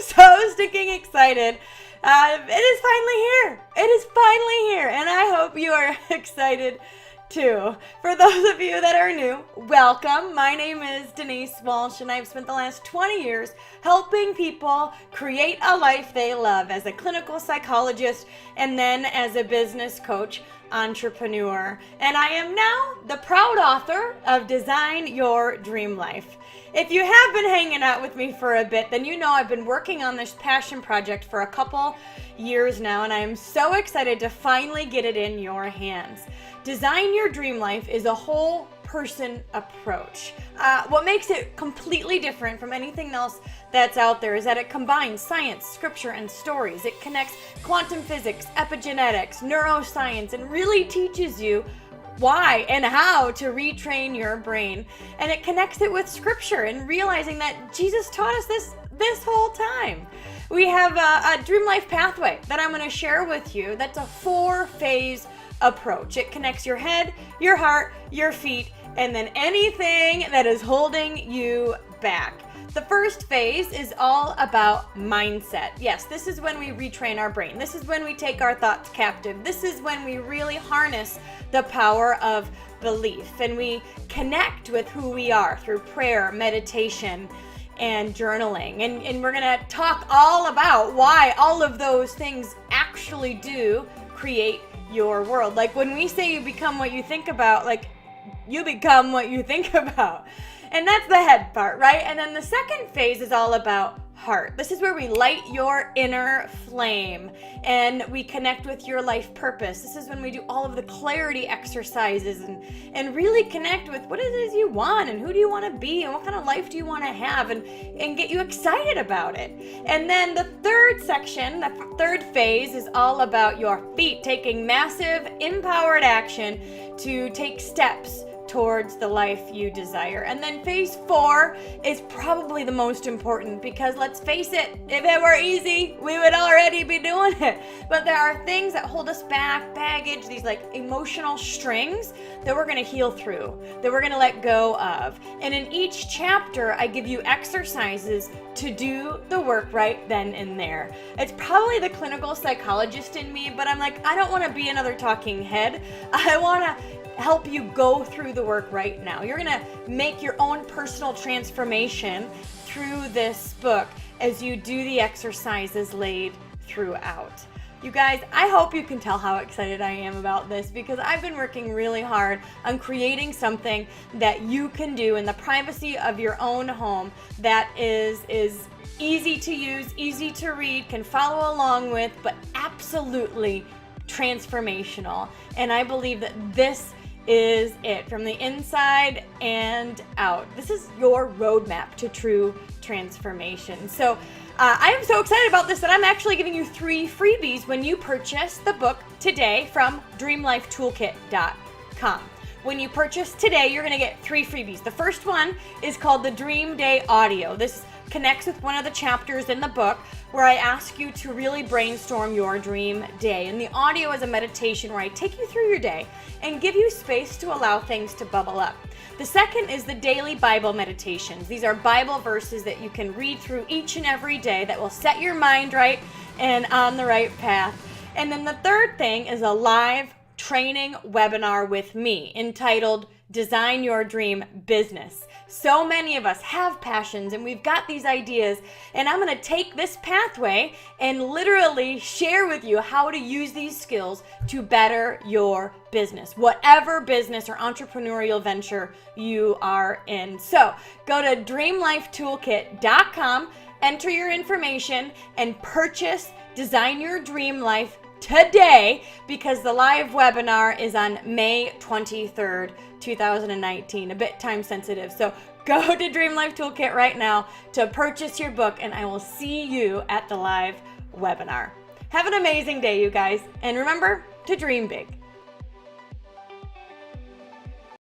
so stinking excited. It is finally here. It is finally here. And I hope you are excited too. For those of you that are new, welcome. My name is Denise Walsh, and I've spent the last 20 years helping people create a life they love as a clinical psychologist and then as a business coach, entrepreneur. And I am now the proud author of Design Your Dream Life. If you have been hanging out with me for a bit, then you know I've been working on this passion project for a couple years now, and I am so excited to finally get it in your hands. Design Your Dream Life is a whole person approach. What makes it completely different from anything else that's out there is that it combines science, scripture, and stories. It connects quantum physics, epigenetics, neuroscience, and really teaches you why and how to retrain your brain. And it connects it with scripture and realizing that Jesus taught us this whole time. We have a dream life pathway that I'm going to share with you. That's a 4-phase approach. It connects your head, your heart, your feet, and then anything that is holding you back. The first phase is all about mindset. Yes, this is when we retrain our brain. This is when we take our thoughts captive. This is when we really harness the power of belief and we connect with who we are through prayer, meditation, and journaling. And we're going to talk all about why all of those things actually do create your world. Like when we say you become what you think about, like you become what you think about. And that's the head part, right? And then the second phase is all about heart. This is where we light your inner flame and we connect with your life purpose. This is when we do all of the clarity exercises and really connect with what it is you want and who do you want to be and what kind of life do you want to have and get you excited about it. And then the third section, the third phase is all about your feet, taking massive empowered action to take steps towards the life you desire. And then phase 4 is probably the most important because let's face it, if it were easy, we would already be doing it. But there are things that hold us back, baggage, these like emotional strings that we're going to heal through, that we're going to let go of. And in each chapter, I give you exercises to do the work right then and there. It's probably the clinical psychologist in me, but I'm like, I don't want to be another talking head. I want to help you go through the work right now. You're going to make your own personal transformation through this book as you do the exercises laid throughout. You guys, I hope you can tell how excited I am about this because I've been working really hard on creating something that you can do in the privacy of your own home that is easy to use, easy to read, can follow along with, but absolutely transformational. And I believe that this is it from the inside and out. This is your roadmap to true transformation. So I am so excited about this that I'm actually giving you 3 freebies when you purchase the book today from dreamlifetoolkit.com. When you purchase today, you're going to get 3 freebies. The first one is called the Dream Day Audio. This connects with one of the chapters in the book where I ask you to really brainstorm your dream day. And the audio is a meditation where I take you through your day and give you space to allow things to bubble up. The second is the daily Bible meditations. These are Bible verses that you can read through each and every day that will set your mind right and on the right path. And then the third thing is a live training webinar with me entitled Design Your Dream Business. So many of us have passions and we've got these ideas, and I'm going to take this pathway and literally share with you how to use these skills to better your business, whatever business or entrepreneurial venture you are in. So go to dreamlifetoolkit.com, enter your information, and purchase Design Your Dream Life today because the live webinar is on May 23rd, 2019, a bit time sensitive. So go to Dream Life Toolkit right now to purchase your book, and I will see you at the live webinar. Have an amazing day, you guys, and remember to dream big.